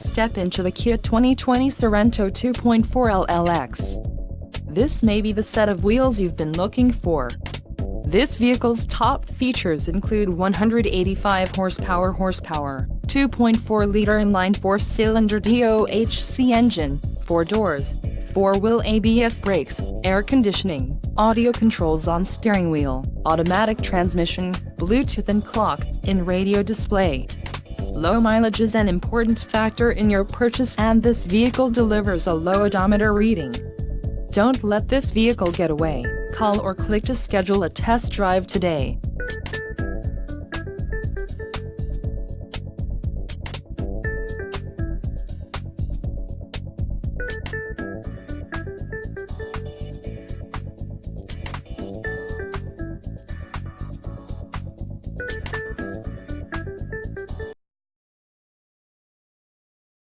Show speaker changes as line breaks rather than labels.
Step into the Kia 2020 Sorento 2.4 LLX. This may be the set of wheels you've been looking for. This vehicle's top features include 185 horsepower, 2.4-liter inline 4-cylinder DOHC engine, 4 doors, 4-wheel ABS brakes, air conditioning, audio controls on steering wheel, automatic transmission, Bluetooth and clock-in radio display. Low mileage is an important factor in your purchase, and this vehicle delivers a low odometer reading. Don't let this vehicle get away. Call or click to schedule a test drive today.